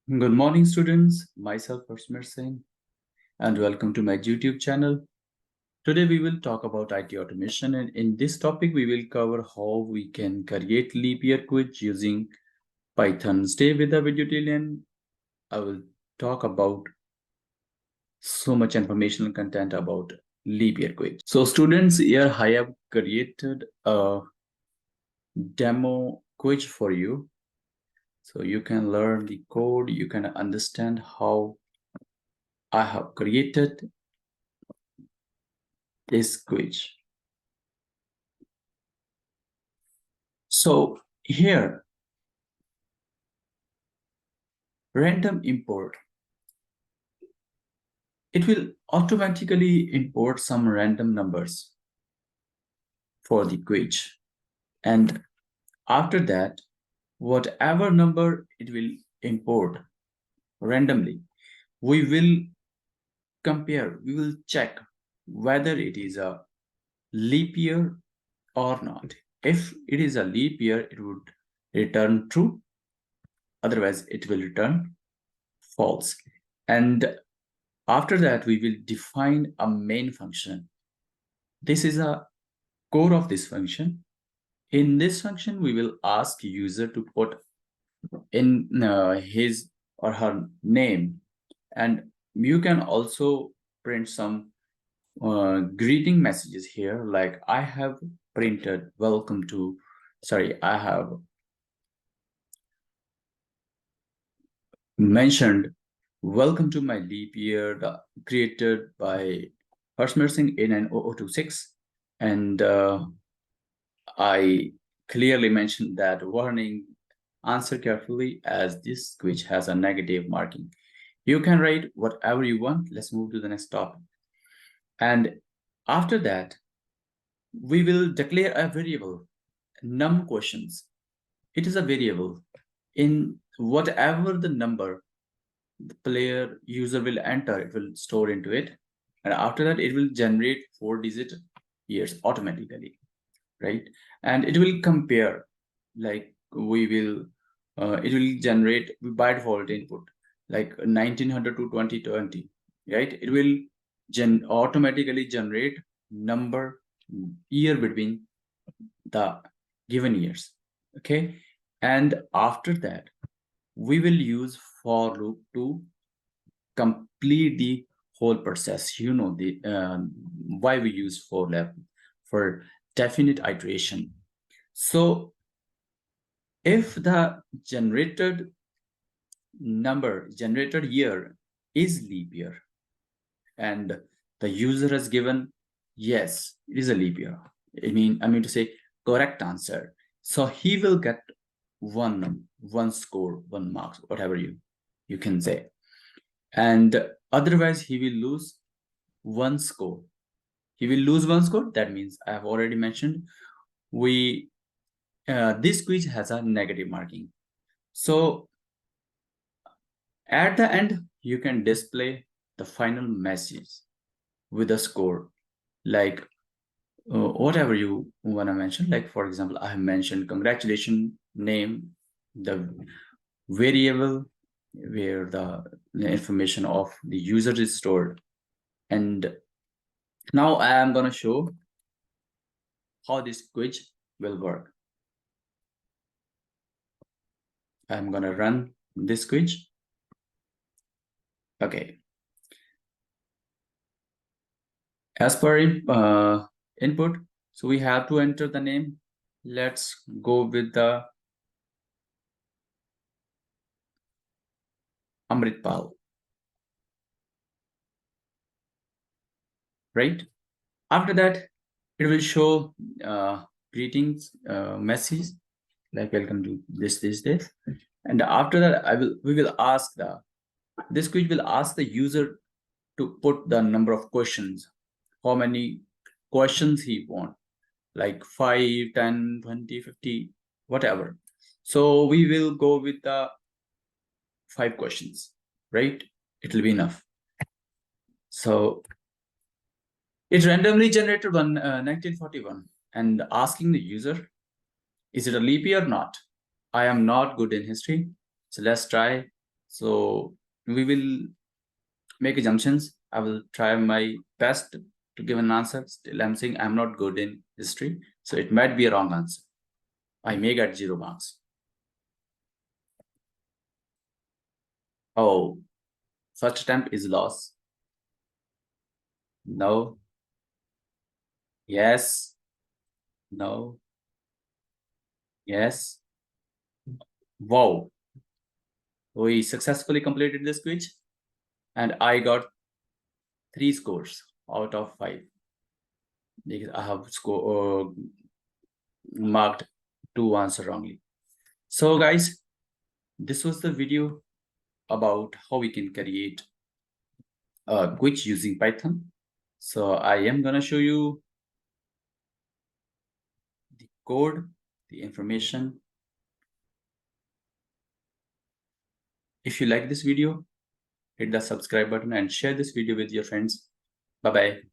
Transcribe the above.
Good morning, students. Myself, Asmer Singh, and welcome to my YouTube channel. Today, we will talk about IT automation, and in this topic, we will cover how we can create leap year quiz using Python. Stay with the video till end. I will talk about so much informational content about leap year quiz. So, students, here I have created a demo quiz for you. So you can learn the code, you can understand how I have created this quiz. So here, random import, it will automatically import some random numbers for the quiz. And after that, whatever number it will import randomly, we will compare, we will check whether it is a leap year or not. If it is a leap year, it would return true. Otherwise, it will return false. And after that, we will define a main function. This is a core of this function. In this function, we will ask user to put in his or her name. And you can also print some greeting messages here, like I have printed welcome to, I have mentioned welcome to my leap year created by Asmer Singh in 0026. And I clearly mentioned that warning, answer carefully as this quiz has a negative marking. You can write whatever you want. Let's move to the next topic. And after that, we will declare a variable, num questions. It is a variable. In whatever the number the player user will enter, it will store into it. And after that, it will generate 4-digit years automatically, right? And it will compare, like it will generate by default input, like 1900 to 2020, right? It will automatically generate number year between the given years, okay? And after that, we will use for loop to complete the whole process. You know the why we use for loop, for definite iteration. So if the generated year is leap year and the user has given yes, it is a leap year, I mean to say correct answer, so he will get one score, 1 marks, whatever you can say. And otherwise he will lose one score. That means I have already mentioned this quiz has a negative marking. So at the end, you can display the final message with a score, like whatever you want to mention. Like, for example, I have mentioned congratulations, name, the variable where the information of the user is stored. And now I am going to show how this quiz will work. I'm going to run this quiz. Okay. As per input, so we have to enter the name. Let's go with the Amritpal. Right? After that, it will show greetings message, like welcome to this. And after that, we will ask this quiz will ask the user to put the number of questions, how many questions he want, like 5, 10, 20, 50, whatever. So we will go with the 5 questions, right? It will be enough. So it randomly generated 1941 and asking the user, is it a leap year or not? I am not good in history, so let's try. So we will make assumptions. I will try my best to give an answer. Still, I'm saying I'm not good in history, so it might be a wrong answer. I may get 0 marks. Oh, first attempt is loss. No. Yes. No. Yes. Wow. We successfully completed this quiz, and I got 3 scores out of 5. Because I have marked 2 answers wrongly. So guys, this was the video about how we can create a quiz using Python. So I am gonna show you the code, the information. If you like this video, hit the subscribe button and share this video with your friends. Bye bye.